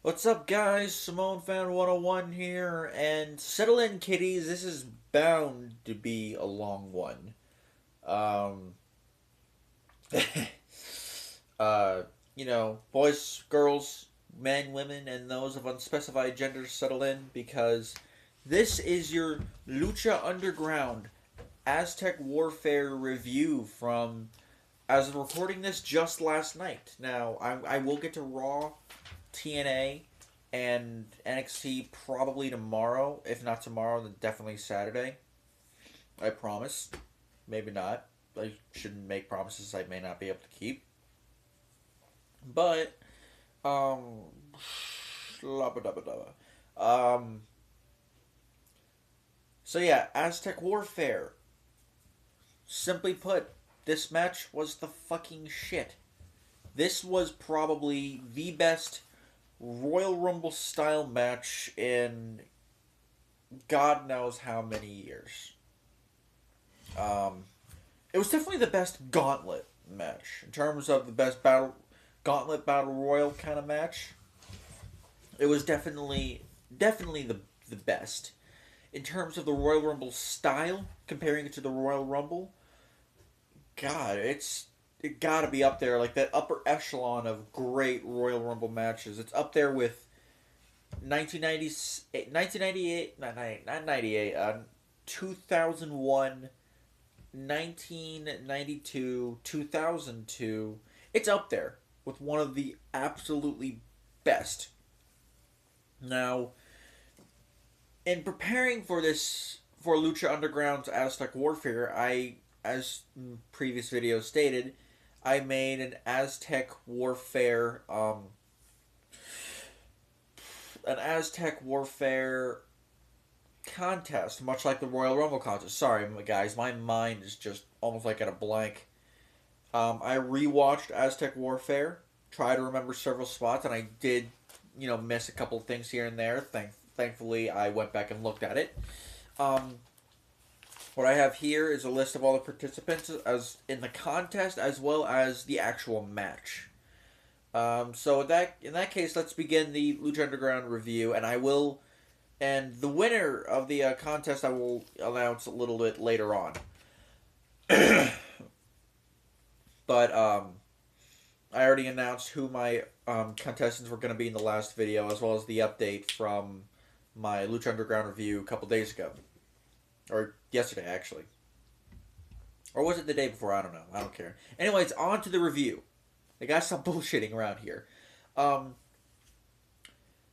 What's up, guys? Simone Fan 101 here, and settle in, kiddies. This is bound to be a long one. Um, uh, boys, girls, men, women, and those of unspecified genders, settle in because this is your Lucha Underground Aztec Warfare review from, as of recording this, just last night. Now, I will get to Raw, TNA, and NXT probably tomorrow. If not tomorrow, then definitely Saturday. I promise. Maybe not. I shouldn't make promises I may not be able to keep. But, um, um, so yeah, Aztec Warfare. Simply put, this match was the fucking shit. This was probably the best Royal Rumble style match in God knows how many years. Um, it was definitely the best gauntlet match in terms of the best battle royal kind of match. It was definitely the best in terms of the Royal Rumble style. Comparing it to the Royal Rumble, God, it got to be up there like that upper echelon of great Royal Rumble matches. It's up there with 1998, 1998, not 98, 2001, 1992, 2002. It's up there with one of the absolutely best. Now, in preparing for this, for Lucha Underground's Aztec Warfare, as previous videos stated, I made an Aztec Warfare contest, much like the Royal Rumble contest. Sorry, guys, my mind is just almost like at a blank. I rewatched Aztec Warfare, tried to remember several spots, and I did, miss a couple of things here and there. Thankfully, I went back and looked at it. Um, what I have here is a list of all the participants as in the contest, as well as the actual match. So in that case, let's begin the Lucha Underground review, and the winner of the contest I will announce a little bit later on. But I already announced who my contestants were going to be in the last video, as well as the update from my Lucha Underground review a couple days ago, or yesterday actually, or was it the day before? I don't know. I don't care. Anyways, on to the review. I gotta stop bullshitting around here. Um,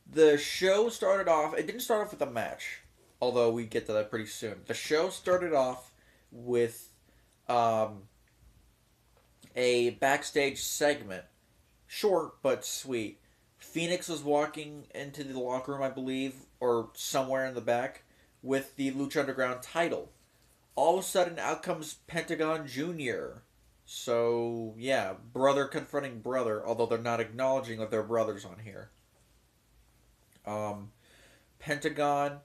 the show started off. It didn't start off with a match, although we get to that pretty soon. The show started off with um, a backstage segment, short but sweet. Phoenix was walking into the locker room, I believe, or somewhere in the back, with the Lucha Underground title. All of a sudden, out comes Pentagon Jr. So, yeah, brother confronting brother, although they're not acknowledging that they're brothers on here. Um, Pentagon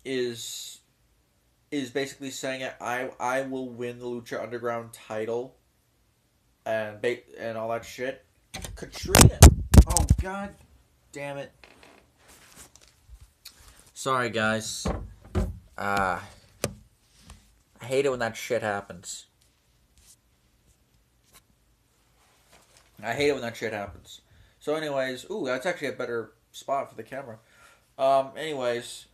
is is basically saying I will win the Lucha Underground title and all that shit. Katrina. Oh god damn it. Sorry guys. Uh I hate it when that shit happens. I hate it when that shit happens. So anyways, ooh, that's actually a better spot for the camera. Anyways,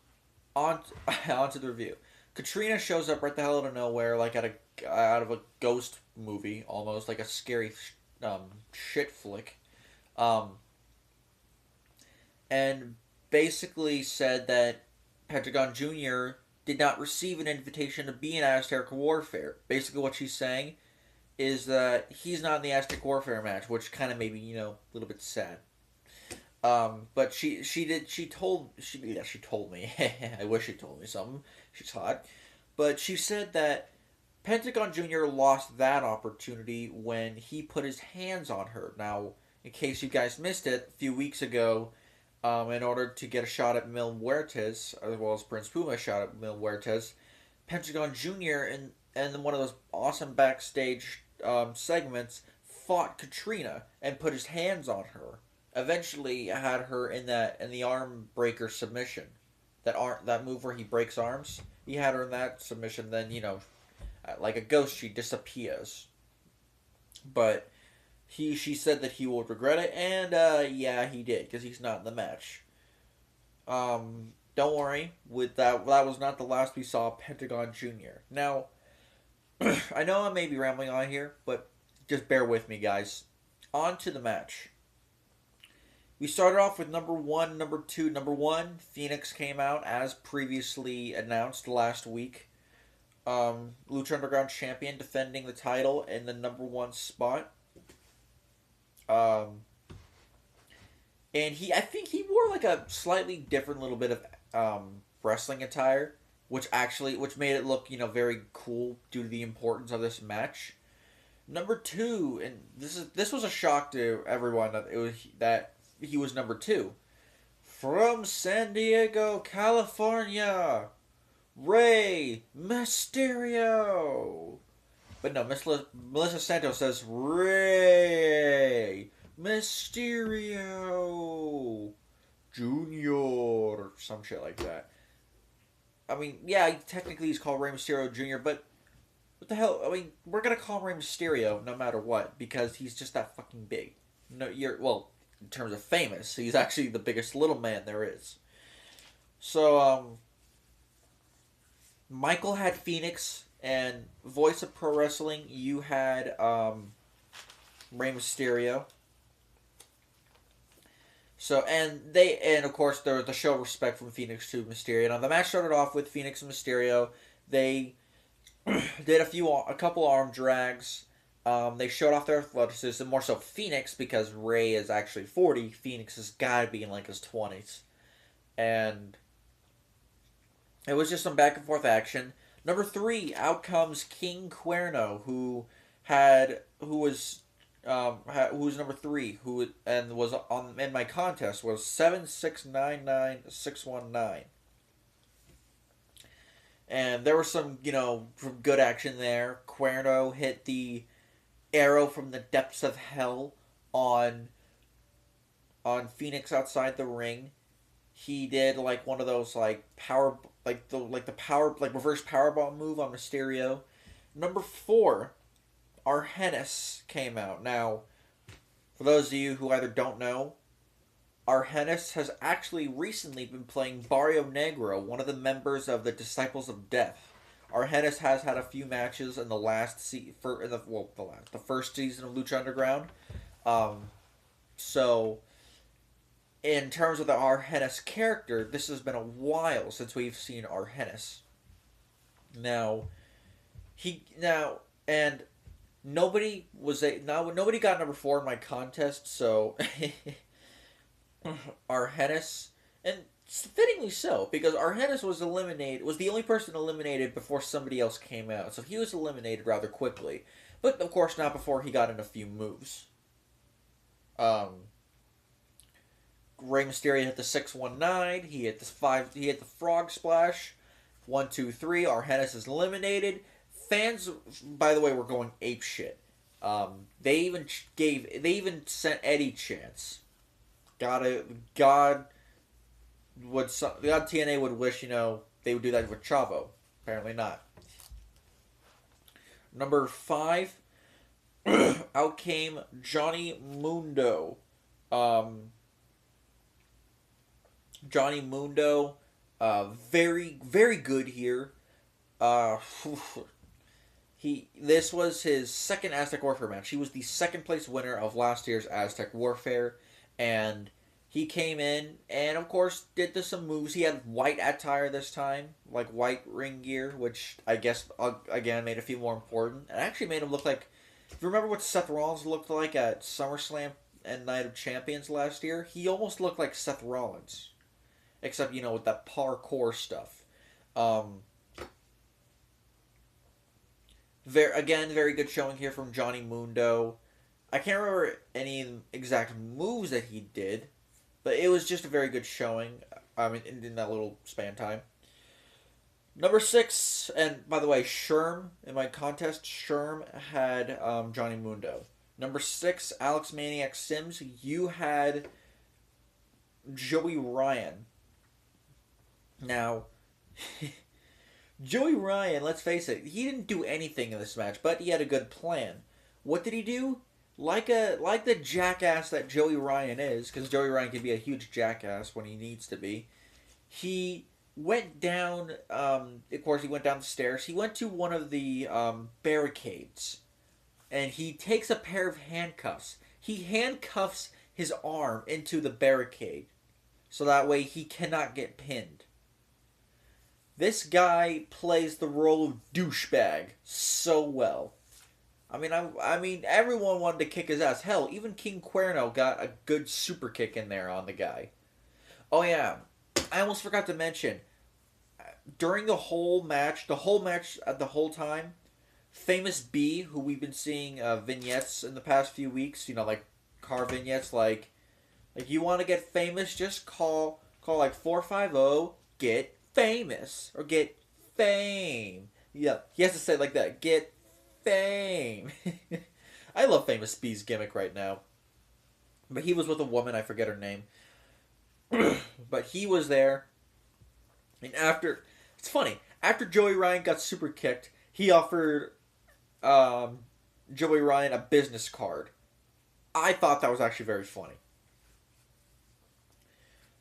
on on to the review. Katrina shows up right the hell out of nowhere, like out of a ghost movie, almost like a scary shit flick, um, and basically said that Pentagon Junior did not receive an invitation to be in Aztec Warfare. Basically, what she's saying is that he's not in the Aztec Warfare match, which kind of made me a little bit sad. But she told me. I wish she told me something. She's hot, but she said that Pentagon Jr. lost that opportunity when he put his hands on her. Now, in case you guys missed it, a few weeks ago, in order to get a shot at Mil Muertes, as well as Prince Puma shot at Mil Muertes, Pentagon Jr. in one of those awesome backstage segments fought Katrina and put his hands on her. eventually had her in the arm breaker submission. That move where he breaks arms. He had her in that submission. Then like a ghost, she disappears. But she said that he would regret it, and yeah, he did because he's not in the match. Don't worry, with that was not the last we saw of Pentagon Jr. Now, I know I may be rambling on here, but just bear with me, guys. On to the match. We started off with number one, number two. Number one, Phoenix came out as previously announced last week. Lucha Underground champion, defending the title in the number one spot. Um, and I think he wore like a slightly different little bit of wrestling attire, which made it look very cool due to the importance of this match. Number two, and this was a shock to everyone that he was number two. From San Diego, California, Rey Mysterio. But no, Melissa Santos says Rey Mysterio Junior, some shit like that. I mean, yeah, technically he's called Rey Mysterio Junior, but what the hell? I mean, we're gonna call him Rey Mysterio no matter what because he's just that fucking big. No, in terms of famous, he's actually the biggest little man there is. So, Michael had Phoenix, and Voice of Pro Wrestling, you had Rey Mysterio. So and of course there was the show respect from Phoenix to Mysterio. Now the match started off with Phoenix and Mysterio. They did a couple arm drags. They showed off their athleticism, more so Phoenix because Rey is actually 40. Phoenix has got to be in like his 20s, and it was just some back and forth action. Number three, out comes King Cuerno, who was number three, and was on in my contest was 7699619, and there was some good action there. Cuerno hit the arrow from the depths of hell on Phoenix outside the ring. He did like one of those like power the power reverse powerbomb move on Mysterio. Number four, Arhennis came out. Now, for those of you who either don't know, Arhennis has actually recently been playing Barrio Negro, one of the members of the Disciples of Death. Arhennis has had a few matches in the the first season of Lucha Underground. So, in terms of the Arhennis character, this has been a while since we've seen Arhennis. And nobody got number four in my contest, so Arhennis, and fittingly so, because Arhennis was the only person eliminated before somebody else came out, so he was eliminated rather quickly, but of course not before he got in a few moves. Rey Mysterio hit the 619, he hit the frog splash, 1, 2, 3, Arhennis is eliminated. Fans, by the way, were going ape shit. They even sent Eddie chants. God TNA would wish they would do that with Chavo. Apparently not. Number 5, out came Johnny Mundo. Johnny Mundo, very very good here. This was his second Aztec Warfare match. He was the second place winner of last year's Aztec Warfare, and he came in and of course did some moves. He had white attire this time, like white ring gear, which I guess again made it feel more important. It actually made him look like, if you remember what Seth Rollins looked like at SummerSlam and Night of Champions last year, he almost looked like Seth Rollins, except with that parkour stuff. Very good showing here from Johnny Mundo. I can't remember any exact moves that he did, but it was just a very good showing. In that little span time. Number 6, and by the way, Sherm, in my contest, Sherm had Johnny Mundo. Number 6, Alex Maniac Sims, you had Joey Ryan. Now, Joey Ryan, let's face it, he didn't do anything in this match, but he had a good plan. What did he do? Like the jackass that Joey Ryan is, because Joey Ryan can be a huge jackass when he needs to be. He went down. Of course, he went down the stairs. He went to one of the barricades, and he takes a pair of handcuffs. He handcuffs his arm into the barricade, so that way he cannot get pinned. This guy plays the role of douchebag so well. I mean, everyone wanted to kick his ass. Hell, even King Cuerno got a good super kick in there on the guy. Oh yeah, I almost forgot to mention. During the whole match, the whole time, Famous B, who we've been seeing vignettes in the past few weeks, like car vignettes, like you want to get famous, just call like 450 get famous or get fame. Yeah, he has to say it like that. Get fame. I love Famous B's gimmick right now. But he was with a woman, I forget her name. But he was there. And it's funny, after Joey Ryan got super kicked, he offered Joey Ryan a business card. I thought that was actually very funny.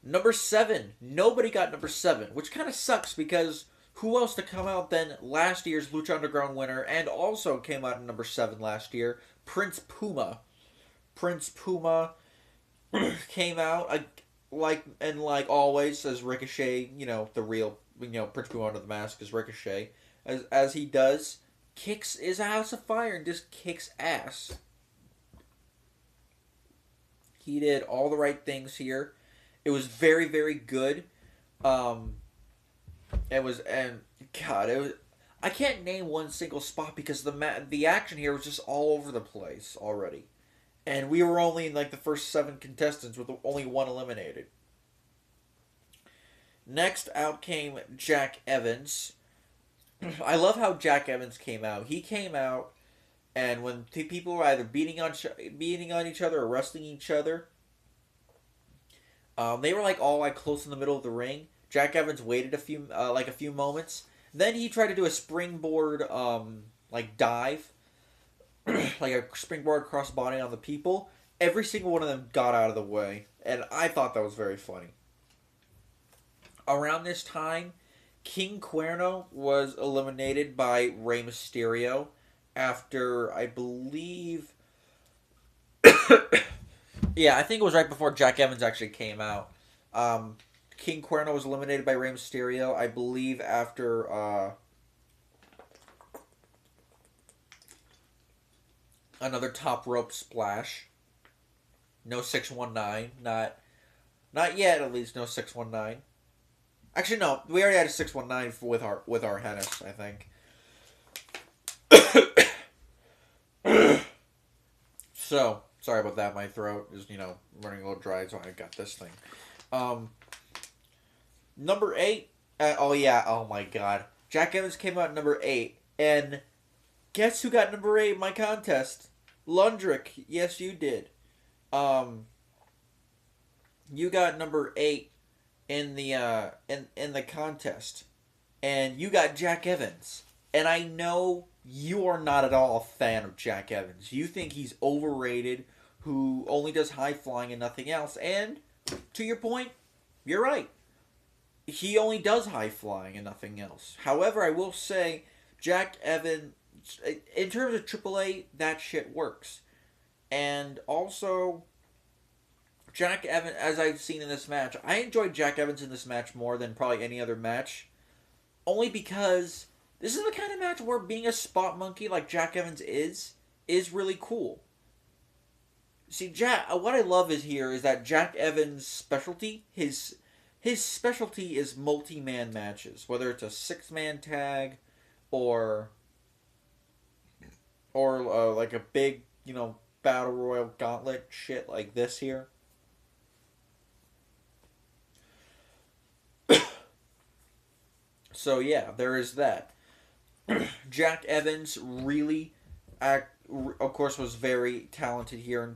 Number 7. Nobody got number 7, which kind of sucks because who else to come out than last year's Lucha Underground winner and also came out in number 7 last year, Prince Puma. Prince Puma came out like always as Ricochet, the real, Prince Puma under the mask is Ricochet, as he does, kicks is a house of fire and just kicks ass. He did all the right things here. It was very, very good. I can't name one single spot because the action here was just all over the place already. And we were only in the first 7 contestants with only 1 eliminated. Next out came Jack Evans. I love how Jack Evans came out. He came out, and when people were either beating on each other or wrestling each other, they were all close in the middle of the ring. Jack Evans waited a few moments. Then he tried to do a springboard dive, like a springboard crossbody on the people. Every single one of them got out of the way, and I thought that was very funny. Around this time, King Cuerno was eliminated by Rey Mysterio after, I believe... yeah, I think it was right before Jack Evans actually came out. King Cuerno was eliminated by Rey Mysterio, I believe, after another top rope splash. No 619, not yet. At least no 619. Actually, no, we already had a 619 with our Hennis, I think. So sorry about that. My throat is running a little dry, so I got this thing. Number 8. Oh yeah. Oh my God. Jack Evans came out number 8, and guess who got number 8 in my contest? Lundrick. Yes, you did. You got number 8 in the in the contest, and you got Jack Evans. And I know you are not at all a fan of Jack Evans. You think he's overrated, who only does high flying and nothing else. And to your point, you're right. He only does high flying and nothing else. However, I will say, Jack Evans, in terms of AAA, that shit works. And also, Jack Evans, as I've seen in this match, I enjoyed Jack Evans in this match more than probably any other match. Only because this is the kind of match where being a spot monkey like Jack Evans is really cool. See, what I love is that Jack Evans' specialty, his specialty is multi-man matches, whether it's a 6-man tag or like a big, battle royal gauntlet shit like this here. So yeah, there is that. Jack Evans really, of course, was very talented here.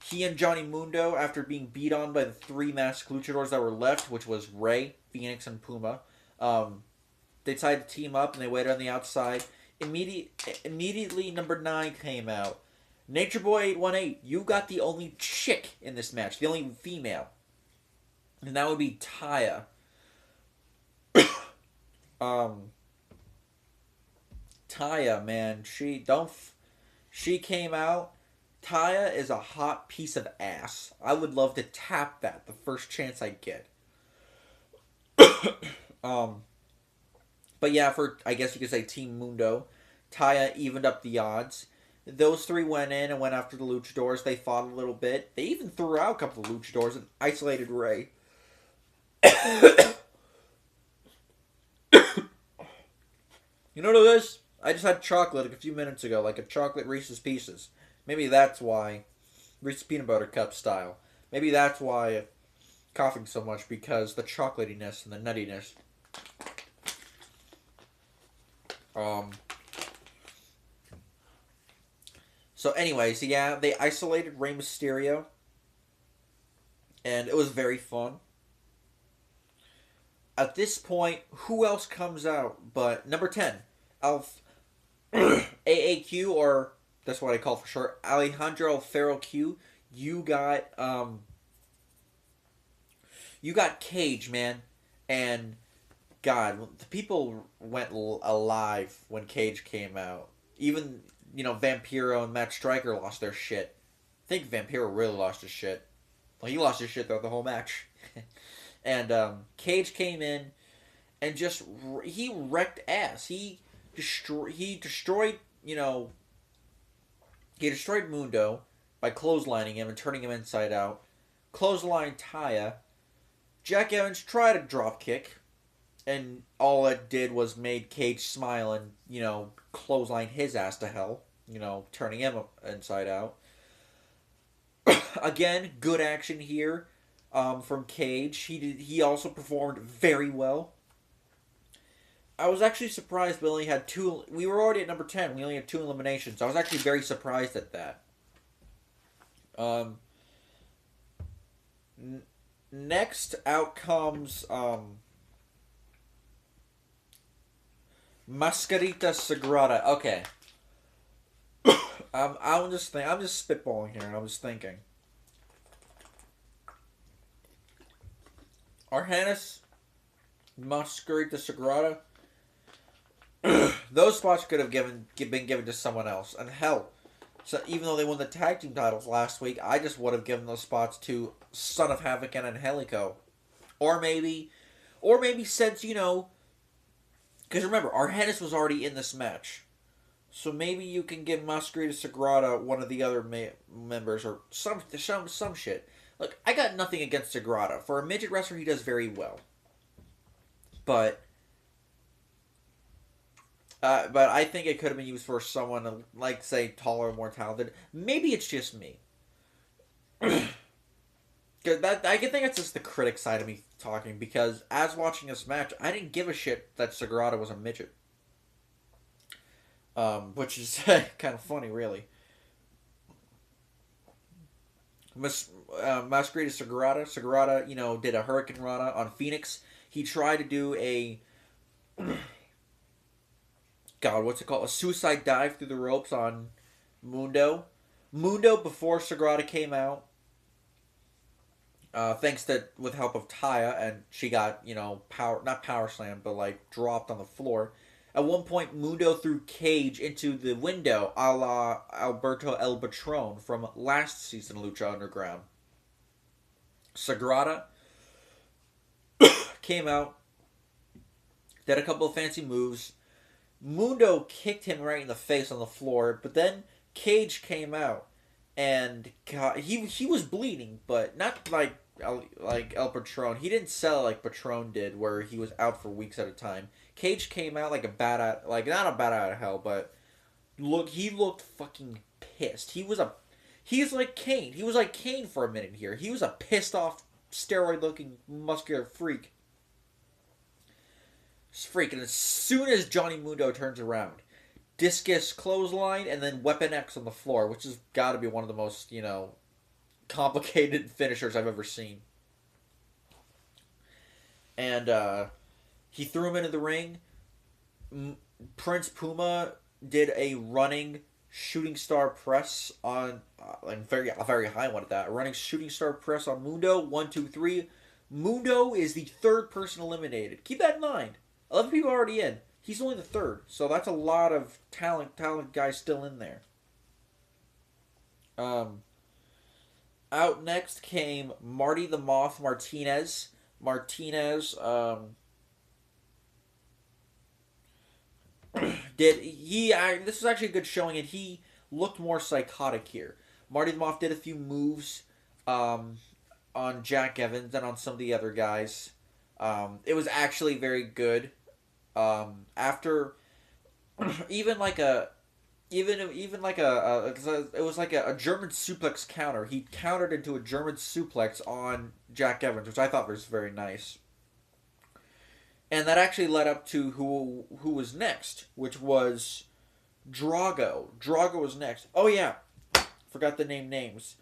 He and Johnny Mundo, after being beat on by the three masked luchadors that were left, which was Rey, Phoenix, and Puma, they decided to team up and they waited on the outside. Immediately, number 9 came out. Nature Boy 818, you got the only chick in this match, the only female, and that would be Taya. Taya, man, she came out. Taya is a hot piece of ass. I would love to tap that the first chance I get. But yeah, for I guess you could say Team Mundo, Taya evened up the odds. Those three went in and went after the luchadors. They fought a little bit. They even threw out a couple of luchadors and isolated Rey. You know what it is? I just had chocolate like a few minutes ago, like a chocolate Reese's Pieces. Maybe that's why, Reese's Peanut Butter Cup style. Maybe that's why I'm coughing so much, because the chocolatiness and the nuttiness. So anyways, yeah, they isolated Rey Mysterio, and it was very fun. At this point, who else comes out but number 10, Alf AAQ, or that's what I call for short, Alejandro Alfaro Q. You got Cage, man, and God, the people went alive when Cage came out. Even Vampiro and Matt Striker lost their shit. I think Vampiro really lost his shit. Well, he lost his shit throughout the whole match. And Cage came in and just he wrecked ass. He destroyed Mundo by clotheslining him and turning him inside out. Clothesline Taya. Jack Evans tried a drop kick, and all it did was made Cage smile and clothesline his ass to hell. Turning him inside out. Again, good action here. From Cage. He also performed very well. I was actually surprised we only had 2. We were already at number 10. We only had 2 eliminations. I was actually very surprised at that. Next out comes Mascarita Sagrada. Okay. I'm just spitballing here. I'm just thinking. Arhannis, Mascarita Sagrada, those spots could have been given to someone else. And hell, so even though they won the tag team titles last week, I just would have given those spots to Son of Havoc and Angelico. Or maybe since, because remember, Arhannis was already in this match. So maybe you can give Mascarita Sagrada one of the other members or some shit. Look, I got nothing against Sagrada. For a midget wrestler, he does very well. But I think it could have been used for someone, like, say, taller, more talented. Maybe it's just me. I think that's just the critic side of me talking, because as watching this match, I didn't give a shit that Sagrada was a midget. Which is kind of funny, really. Masquerade Sagrada, did a Hurricane Rana on Phoenix. He tried to do a what's it called? A suicide dive through the ropes on Mundo. Before Sagrada came out, thanks to with help of Taya, and she got not power slammed, but like dropped on the floor. At one point, Mundo threw Cage into the window, a la Alberto El Patron from last season Lucha Underground. Sagrada came out, did a couple of fancy moves. Mundo kicked him right in the face on the floor, but then Cage came out, and he was bleeding, but not like El Patron. He didn't sell like Patron did, where he was out for weeks at a time. Cage came out like not a bat out of hell, but he looked fucking pissed. He's like Kane. He was like Kane for a minute here. He was a pissed off, steroid looking, muscular freak. And as soon as Johnny Mundo turns around, discus clothesline and then Weapon X on the floor, which has got to be one of the most, complicated finishers I've ever seen. And he threw him into the ring. Prince Puma did a running shooting star press on, and a very high one at that. A running shooting star press on Mundo. 1, 2, 3. Mundo is the third person eliminated. Keep that in mind. 11 people already in. He's only the third, so that's a lot of talent guys still in there. Out next came Marty the Moth Martinez. Martinez this was actually a good showing, and he looked more psychotic here. Marty the Moth did a few moves on Jack Evans and on some of the other guys. It was actually very good. After even like a even like it was like a German suplex counter. He countered into a German suplex on Jack Evans, which I thought was very nice. And that actually led up to who was next, which was Drago. Drago was next. Oh yeah, forgot the names.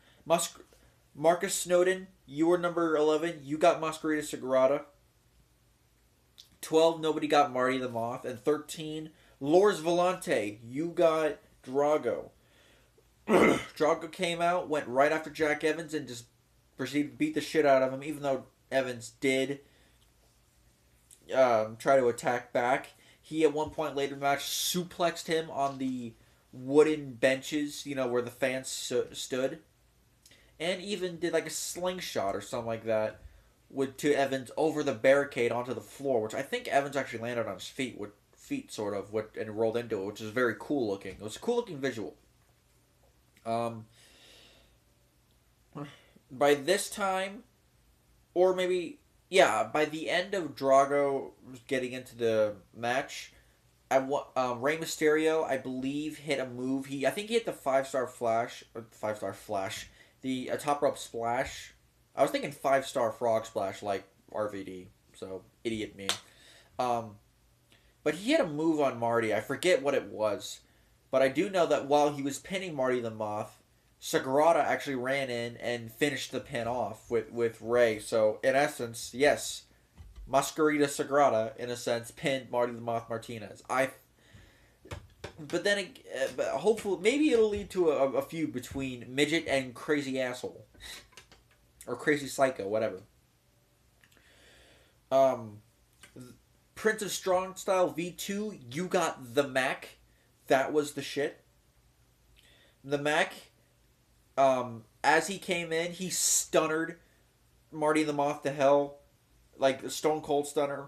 Marcus Snowden, you were number 11. You got Masquerita Sagrada. 12, nobody got Marty the Moth. And 13, Lors Volante, you got Drago. Drago came out, went right after Jack Evans, and just proceeded to beat the shit out of him, even though Evans did try to attack back. He, at one point later in the match, suplexed him on the wooden benches, where the fans stood. And even did like a slingshot or something like that to Evans over the barricade onto the floor, which I think Evans actually landed on his feet, sort of, and rolled into it, which is very cool looking. It was a cool looking visual. By this time, or maybe, yeah, by the end of Drago getting into the match, Rey Mysterio, I believe, hit a move. I think he hit the 5-star flash, the top rope splash. I was thinking 5-star frog splash like RVD, so idiot me. But he hit a move on Marty. I forget what it was, but I do know that while he was pinning Marty the Moth, Sagrada actually ran in and finished the pin off with Rey. So in essence, yes, Masquerita Sagrada, in a sense, pinned Marty the Moth Martinez. But then, hopefully, maybe it'll lead to a feud between Midget and Crazy Asshole. Or Crazy Psycho, whatever. Prince of Strong Style V2, you got the Mac. That was the shit. The Mac, as he came in, he stunnered Marty the Moth to hell. Like a Stone Cold Stunner.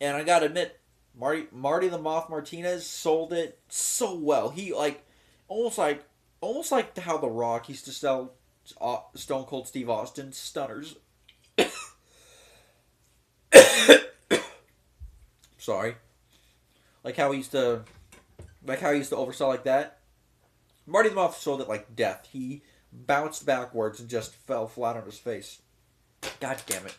And I gotta admit, Marty the Moth Martinez sold it so well. He almost like how The Rock used to sell Stone Cold Steve Austin stunners. Sorry. Like how he used to oversell like that. Marty the Moth sold it like death. He bounced backwards and just fell flat on his face. God damn it.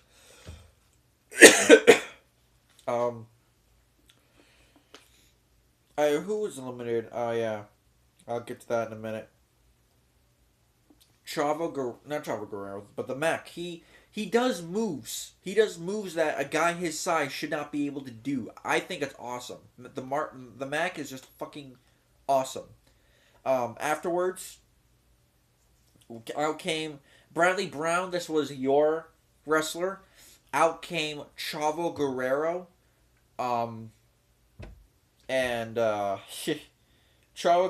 Who was eliminated? Oh yeah, I'll get to that in a minute. Not Chavo Guerrero, but the Mac. He does moves. He does moves that a guy his size should not be able to do. I think it's awesome. The Mac is just fucking awesome. Afterwards, out came Bradley Brown. This was your wrestler. Out came Chavo Guerrero. Chavo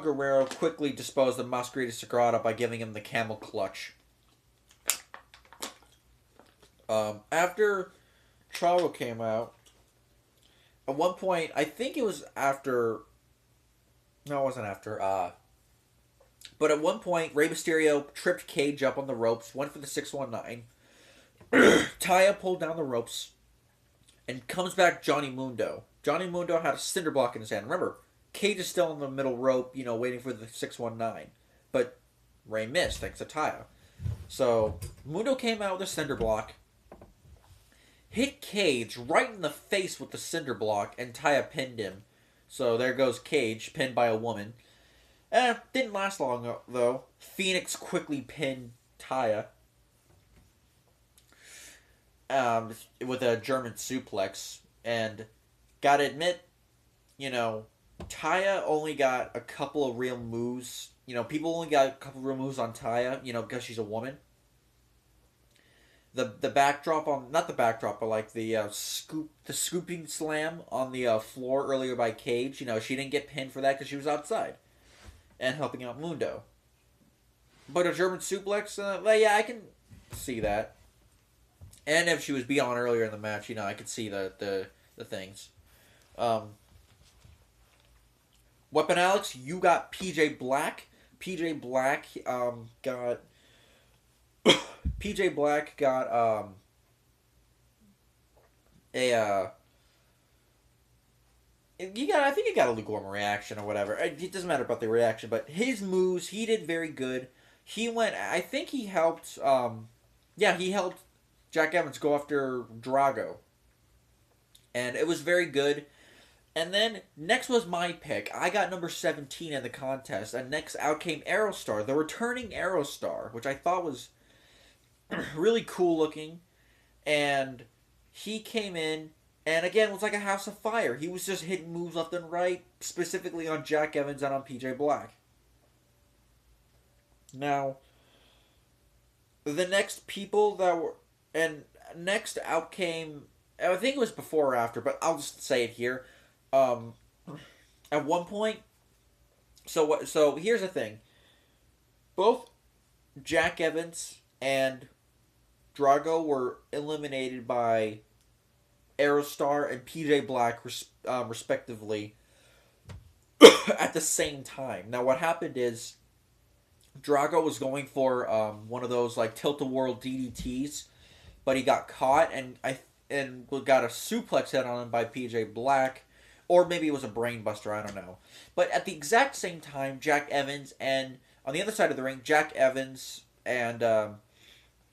Guerrero quickly disposed of Masquerita Sagrada by giving him the camel clutch. After Chavo came out, at one point, I think it was after... No, it wasn't after. But at one point, Rey Mysterio tripped Cage up on the ropes, went for the 619. Taya pulled down the ropes, and comes back Johnny Mundo. Johnny Mundo had a cinder block in his hand. Remember, Cage is still on the middle rope, waiting for the 619. But Rey missed, thanks to Taya. So, Mundo came out with a cinder block, hit Cage right in the face with the cinder block, and Taya pinned him. So there goes Cage, pinned by a woman. Didn't last long, though. Phoenix quickly pinned Taya, with a German suplex. And gotta admit, you know, Taya only got a couple of real moves. You know, people only got a couple of real moves on Taya, you know, because she's a woman. The backdrop on, not the backdrop, but like the scooping slam on the floor earlier by Cage. You know, she didn't get pinned for that because she was outside and helping out Mundo. But a German suplex, well, yeah, I can see that. And if she was beyond earlier in the match, you know, I could see the things. Um, Weapon Alex, you got PJ Black. PJ Black got PJ Black got a I think he got a lukewarm reaction or whatever. It doesn't matter about the reaction, but his moves, he did very good. He went, I think he helped he helped Jack Evans go after Drago. And it was very good. And then next was my pick. I got number 17 in the contest. And next out came Aerostar, the returning Aerostar, which I thought was really cool looking. And he came in, and again, it was like a house of fire. He was just hitting moves left and right, specifically on Jack Evans and on PJ Black. Now, the next people that were... And next out came... I think it was before or after, but I'll just say it here. At one point... So here's the thing. Both Jack Evans and Drago were eliminated by Aerostar and PJ Black, respectively, at the same time. Now, what happened is Drago was going for one of those like tilt-a-whirl DDTs, but he got caught and got a suplex hit on him by PJ Black, or maybe it was a brainbuster. I don't know. But at the exact same time, Jack Evans and on the other side of the ring, Jack Evans and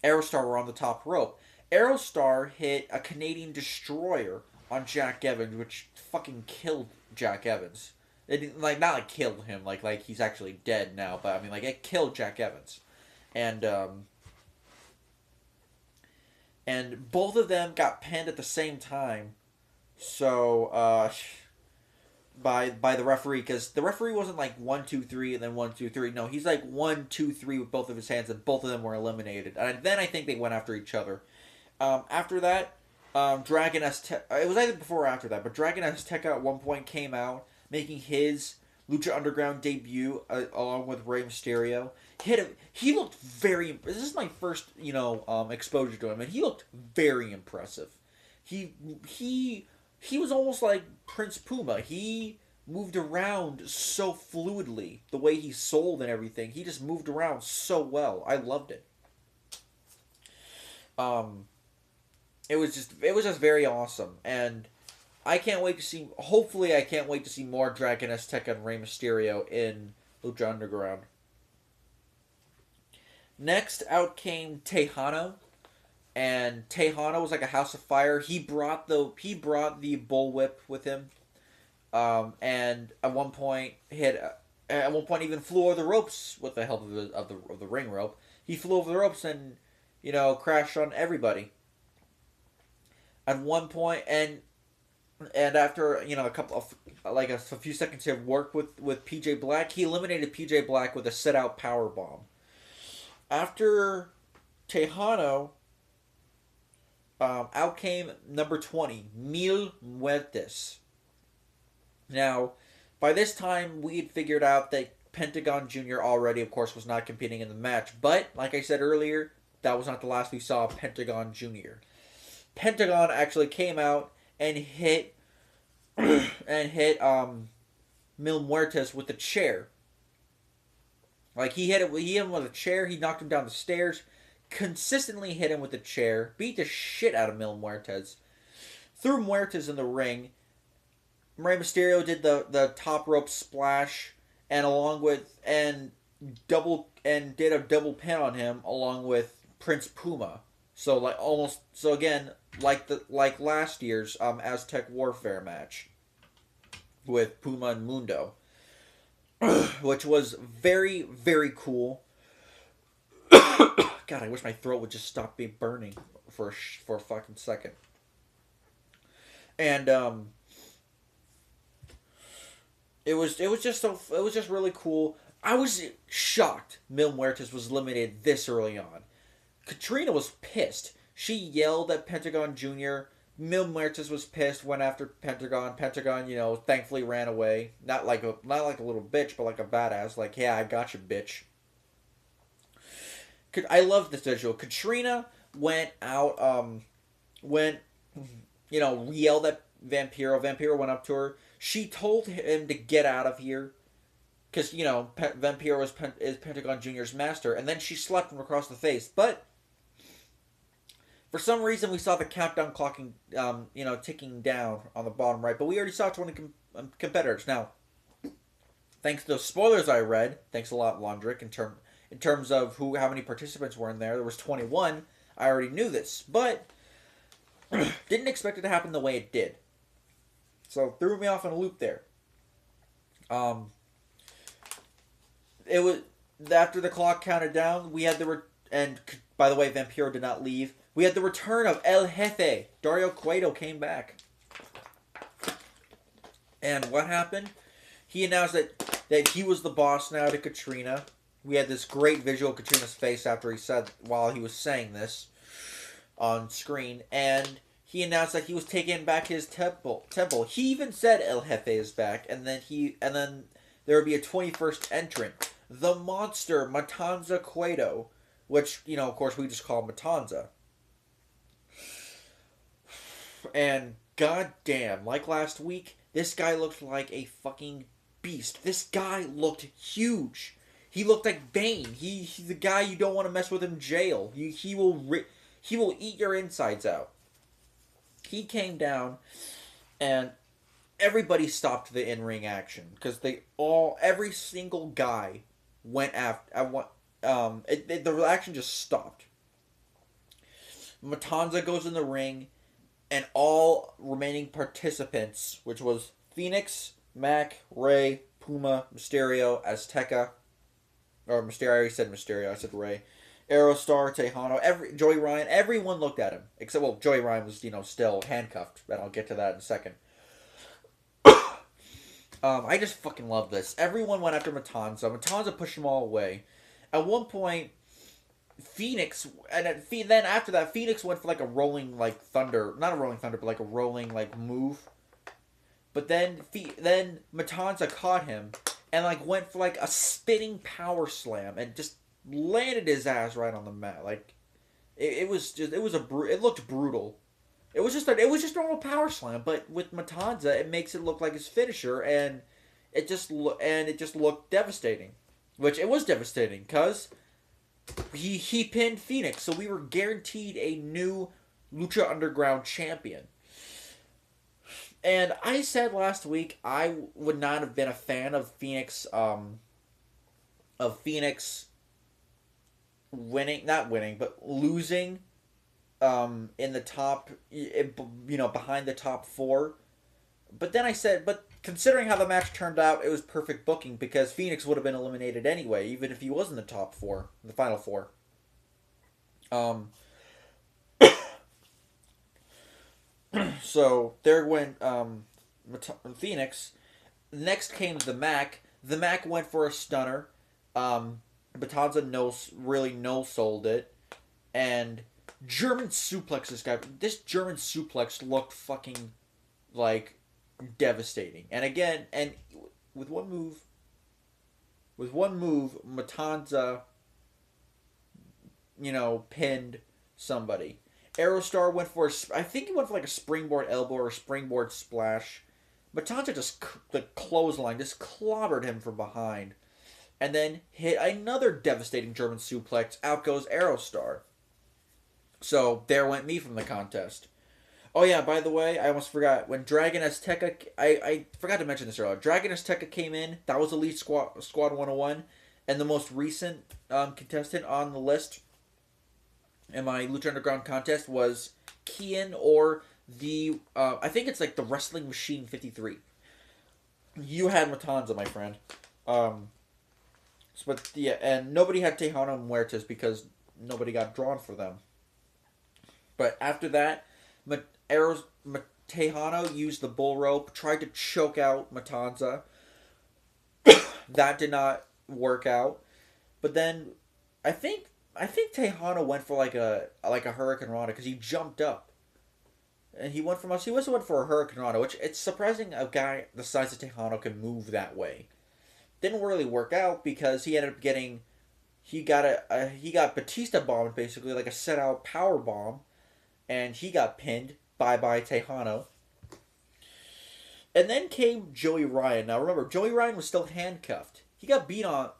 Aerostar were on the top rope. Aerostar hit a Canadian Destroyer on Jack Evans, which fucking killed Jack Evans. It not like killed him, like he's actually dead now, but I mean like it killed Jack Evans, and both of them got pinned at the same time. So by the referee, because the referee wasn't like 1, 2, 3 and then 1, 2, 3. No, he's like 1, 2, 3 with both of his hands, and both of them were eliminated. And then I think they went after each other. After that, Dragon Azteca, it was either before or after that, but Dragon Azteca at one point came out, making his Lucha Underground debut along with Rey Mysterio. He looked very... This is my first, exposure to him, and he looked very impressive. He was almost like Prince Puma. He moved around so fluidly. The way he sold and everything. He just moved around so well. I loved it. It was just very awesome. And I can't wait to see... Hopefully I can't wait to see more Dragon Azteca and Rey Mysterio in Lucha Underground. Next out came Tejano. And Tejano was like a house of fire. He brought the bullwhip with him, and at one point even flew over the ropes with the help of the ring rope. He flew over the ropes and crashed on everybody. At one point, and after a couple of a few seconds of work with PJ Black, he eliminated PJ Black with a sit out power bomb. After Tejano. Out came number 20, Mil Muertes. Now, by this time, we had figured out that Pentagon Jr. already, of course, was not competing in the match. But, like I said earlier, that was not the last we saw of Pentagon Jr. Pentagon actually came out and hit Mil Muertes with a chair. Like, he hit him with a chair, he knocked him down the stairs, consistently hit him with a chair, beat the shit out of Mil Muertes, threw Muertes in the ring. Rey Mysterio did the top rope splash, and did a double pin on him along with Prince Puma. So again like last year's Aztec Warfare match with Puma and Mundo, which was very, very cool. God, I wish my throat would just stop being burning for a fucking second. And it was just really cool. I was shocked Mil Muertes was eliminated this early on. Katrina was pissed. She yelled at Pentagon Jr. Mil Muertes was pissed, went after Pentagon. Pentagon, thankfully ran away. Not like a little bitch, but like a badass. Like, yeah, I got you, bitch. I love this visual. Katrina went out, yelled at Vampiro. Vampiro went up to her. She told him to get out of here. Because, Vampiro is Pentagon Jr.'s master. And then she slapped him across the face. But for some reason, we saw the countdown clocking, ticking down on the bottom right. But we already saw 20 competitors. Now, thanks to those spoilers I read, thanks a lot, Londrick, in terms of how many participants were in there was 21. I already knew this. But didn't expect it to happen the way it did. So, threw me off in a loop there. It was after the clock counted down. We had and by the way, Vampiro did not leave. We had the return of El Jefe. Dario Cueto came back, and what happened? He announced that he was the boss now to Katrina. We had this great visual of Katrina's face while he was saying this on screen, and he announced that he was taking back his temple. He even said El Jefe is back, and then there would be a 21st entrant. The monster, Matanza Cueto, which, of course, we just call Matanza. And, goddamn, like last week, this guy looked like a fucking beast. This guy looked huge. He looked like Bane. He's the guy you don't want to mess with in jail. He will eat your insides out. He came down, and everybody stopped the in-ring action because every single guy went after. The action just stopped. Matanza goes in the ring, and all remaining participants, which was Phoenix, Mac, Ray, Puma, Mysterio, Azteca, or Mysterio. I already said Mysterio. I said Ray. Aerostar, Tejano, Joey Ryan. Everyone looked at him except Joey Ryan was still handcuffed, but I'll get to that in a second. I just fucking love this. Everyone went after Matanza. Matanza pushed them all away. At one point, Phoenix, then after that, Phoenix went for like a rolling thunder, not a rolling thunder, but like a rolling move. But then Matanza caught him and went for like a spinning power slam and just landed his ass right on the mat. It looked brutal. It was just normal power slam, but with Matanza, it makes it look like his finisher, and it just looked devastating, which it was devastating because he pinned Phoenix, so we were guaranteed a new Lucha Underground champion. And I said last week I would not have been a fan of Phoenix losing. In the top, behind the top four. But then I said, but considering how the match turned out, it was perfect booking because Phoenix would have been eliminated anyway, even if he was in the top four, the final four. So there went Phoenix. Next came the Mac. The Mac went for a stunner. Matanza really no-sold it. And German suplex this guy. This German suplex looked fucking devastating. And again, with one move, Matanza, pinned somebody. Aerostar went for I think he went for a springboard elbow or a springboard splash. Matanza just clothesline, just clobbered him from behind, and then hit another devastating German suplex. Out goes Aerostar. So, there went me from the contest. Oh yeah, by the way, I almost forgot. When Dragon Azteca... I forgot to mention this earlier. Dragon Azteca came in. That was Elite Squad 101. And the most recent contestant on the list in my Lucha Underground contest was Kian, or the... I think it's the Wrestling Machine 53. You had Matanza, my friend. But yeah, and nobody had Tejano Muertes because nobody got drawn for them. But after that, Tejano used the bull rope, tried to choke out Matanza. That did not work out. But then, I think Tejano went for like a Hurricane Rana because he jumped up. And he went from us. He also went for a Hurricane Rana, which it's surprising a guy the size of Tejano can move that way. Didn't really work out because he ended up getting he got Batista bombed basically like a set out power bomb, and he got pinned. Bye bye Tejano. And then came Joey Ryan. Now remember, Joey Ryan was still handcuffed. He got beat up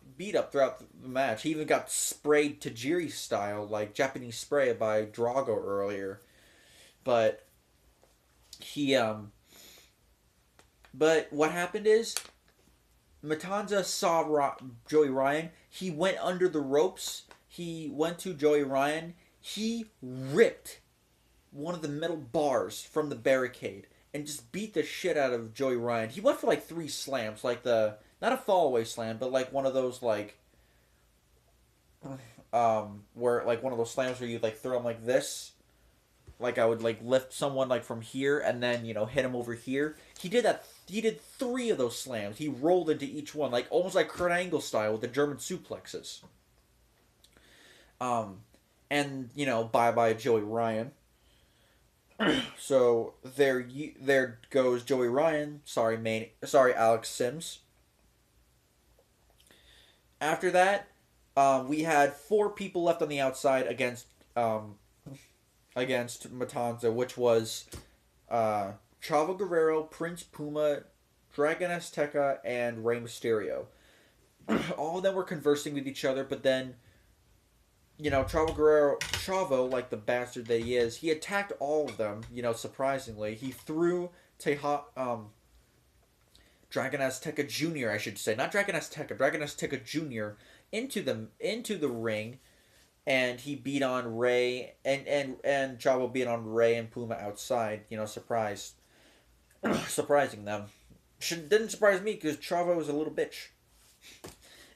throughout the match. He even got sprayed Tajiri style, like Japanese spray by Drago earlier. But but what happened is Matanza saw Joey Ryan. He went under the ropes. He went to Joey Ryan. He ripped one of the metal bars from the barricade and just beat the shit out of Joey Ryan. He went for like 3 slams, like not a fallaway slam, but like one of those like where like one of those slams where you like throw them like this. Like I would like lift someone like from here and then, you know, hit him over here. He did that. He did 3 of those slams. He rolled into each one, like almost like Kurt Angle style with the German suplexes. And you know, bye bye Joey Ryan. So there goes Joey Ryan. Sorry Alex Sims. After that, we had 4 people left on the outside against Matanza, which was Chavo Guerrero, Prince Puma, Dragon Azteca, and Rey Mysterio. All of them were conversing with each other, but then, you know, Chavo, like the bastard that he is, he attacked all of them, you know, surprisingly. He threw Dragon Azteca Jr., I should say. Not Dragon Azteca, Dragon Azteca Jr. into the ring. And he beat on Ray, and Chavo beat on Ray and Puma outside. You know, surprising them. Didn't surprise me because Chavo was a little bitch.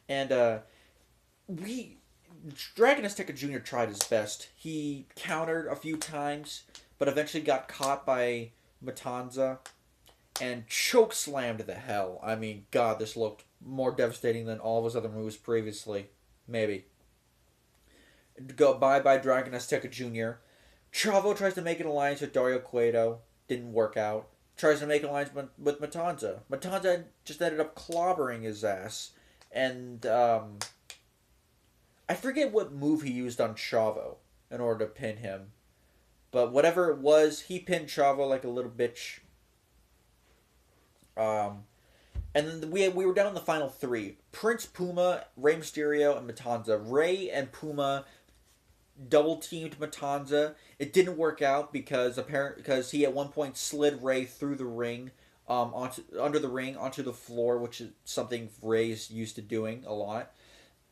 And Dragon Azteca Jr. tried his best. He countered a few times, but eventually got caught by Matanza and choke slammed the hell. I mean, God, this looked more devastating than all of his other moves previously. Maybe. Go bye Dragon Azteca Jr. Chavo tries to make an alliance with Dario Cueto. Didn't work out. Tries to make an alliance with Matanza. Matanza just ended up clobbering his ass. And I forget what move he used on Chavo in order to pin him. But whatever it was, he pinned Chavo like a little bitch. And then we were down in the final 3. Prince Puma, Rey Mysterio, and Matanza. Rey and Puma double teamed Matanza. It didn't work out because he at one point slid Rey through the ring, under the ring onto the floor, which is something Rey's used to doing a lot.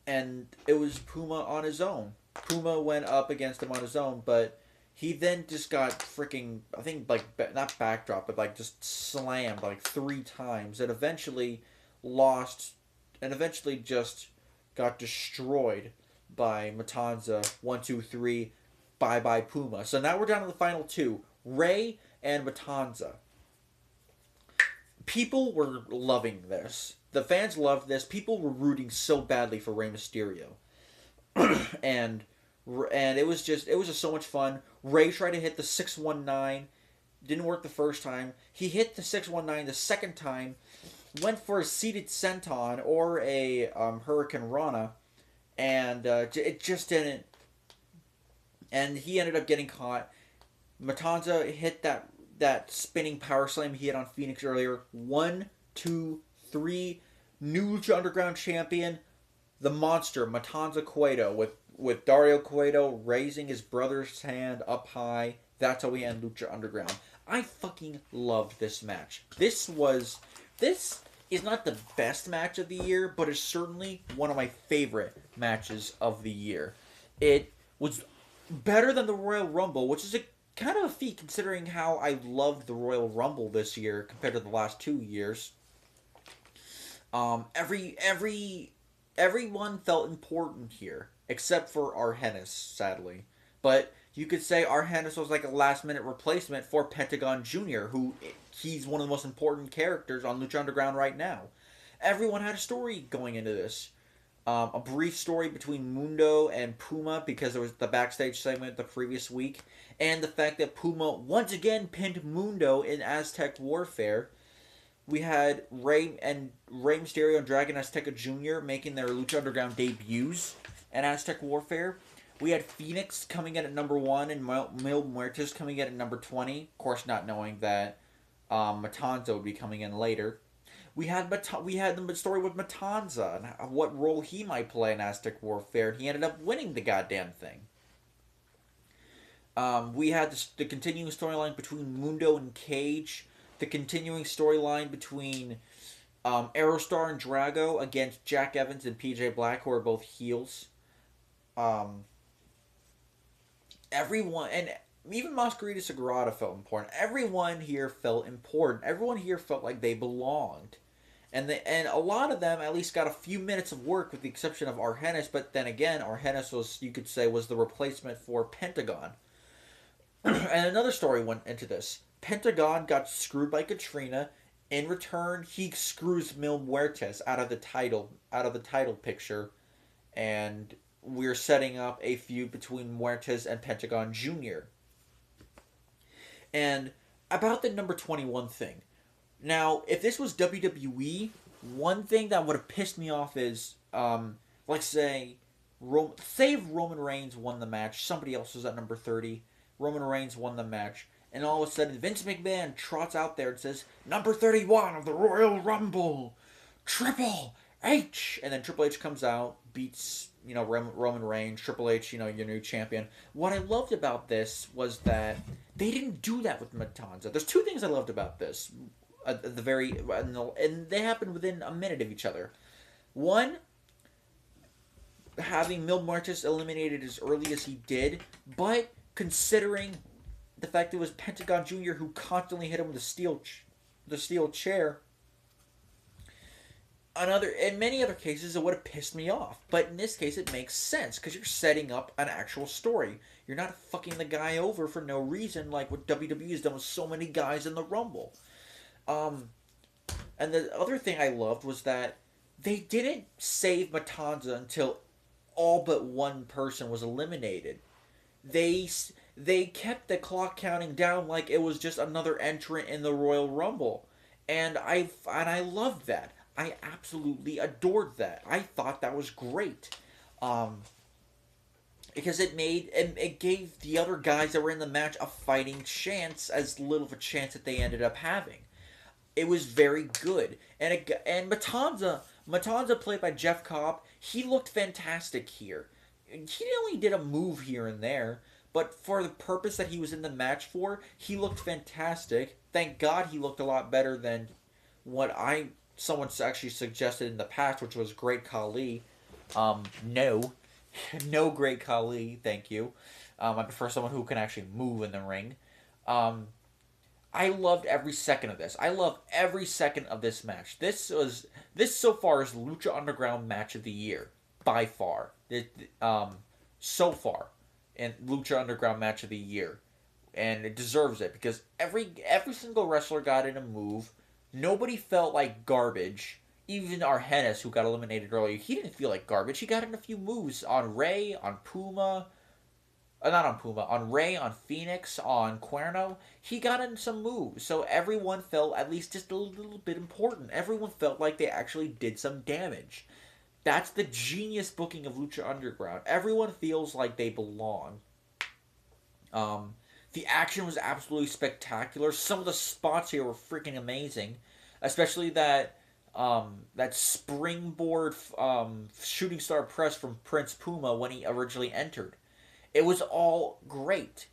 And it was Puma on his own. Puma went up against him on his own, but he then just got freaking, I think, like, not backdrop, but like just slammed like 3 times, and eventually lost, and eventually just got destroyed by Matanza. 1, 2, 3, bye bye Puma. So now we're down to the final 2, Rey and Matanza. People were loving this. The fans loved this. People were rooting so badly for Rey Mysterio, and it was just so much fun. Rey tried to hit the 619, didn't work the first time. He hit the 619 the second time, went for a seated senton or a Hurricane Rana, and it just didn't. And he ended up getting caught. Matanza hit that spinning power slam he hit on Phoenix earlier. 1, 2, 3. New Lucha Underground champion, the monster Matanza Cueto, with Dario Cueto raising his brother's hand up high. That's how we end Lucha Underground. I fucking loved this match. This is not the best match of the year, but it's certainly one of my favorite matches of the year. It was better than the Royal Rumble, which is a kind of a feat considering how I loved the Royal Rumble this year compared to the last 2 years. Everyone felt important here. except for Arhennis, sadly. But you could say Arhennis was like a last minute replacement for Pentagon Jr., who he's one of the most important characters on Lucha Underground right now. Everyone had a story going into this. A brief story between Mundo and Puma because there was the backstage segment the previous week, and the fact that Puma once again pinned Mundo in Aztec Warfare. We had Rey Mysterio and Dragon Azteca Jr. making their Lucha Underground debuts in Aztec Warfare. We had Phoenix coming in at number 1 and Mil Muertes coming in at number 20. Of course, not knowing that Matanza would be coming in later. We had the story with Matanza and what role he might play in Aztec Warfare. And he ended up winning the goddamn thing. We had the continuing storyline between Mundo and Cage, the continuing storyline between Aerostar and Drago against Jack Evans and PJ Black, who are both heels. Um, Everyone, and even Masquerita Sagrada felt important. Everyone here felt important. Everyone here felt like they belonged. And a lot of them at least got a few minutes of work, with the exception of Arhennis. But then again, Arhennis was, you could say, was the replacement for Pentagon. And another story went into this. Pentagon got screwed by Katrina. In return, he screws Mil Muertes out of the title picture, and we're setting up a feud between Muertes and Pentagon Jr. And about the number 21 thing. Now, if this was WWE, one thing that would have pissed me off is, like say if Roman Reigns won the match, somebody else was at number 30, Roman Reigns won the match, and all of a sudden Vince McMahon trots out there and says, number 31 of the Royal Rumble, Triple H! And then Triple H comes out, beats, Roman Reigns, Triple H, your new champion. What I loved about this was that they didn't do that with Matanza. There's two things I loved about this. At the very, and they happened within a minute of each other. One, having Mil Muertes eliminated as early as he did, but considering the fact that it was Pentagon Jr. who constantly hit him with the steel chair. In many other cases, it would have pissed me off. But in this case, it makes sense because you're setting up an actual story. You're not fucking the guy over for no reason, like what WWE has done with so many guys in the Rumble. And the other thing I loved was that they didn't save Matanza until all but one person was eliminated. They kept the clock counting down like it was just another entrant in the Royal Rumble, and I loved that. I absolutely adored that. I thought that was great, because it gave the other guys that were in the match a fighting chance, as little of a chance that they ended up having. It was very good, and Matanza played by Jeff Cobb. He looked fantastic here. He only did a move here and there, but for the purpose that he was in the match for, he looked fantastic. Thank God he looked a lot better than what someone's actually suggested in the past, which was Great Khali. No. No Great Khali, thank you. I prefer someone who can actually move in the ring. I loved every second of this. I love every second of this match. This so far is Lucha Underground match of the year, by far. So far, in Lucha Underground match of the year, and it deserves it because every single wrestler got in a move. Nobody felt like garbage. Even Arhennis, who got eliminated earlier, he didn't feel like garbage. He got in a few moves on Rey, on Puma. Not on Puma, on Rey, on Phoenix, on Cuerno. He got in some moves, so everyone felt at least just a little bit important. Everyone felt like they actually did some damage. That's the genius booking of Lucha Underground. Everyone feels like they belong. The action was absolutely spectacular. Some of the spots here were freaking amazing, especially that springboard shooting star press from Prince Puma when he originally entered. It was all great.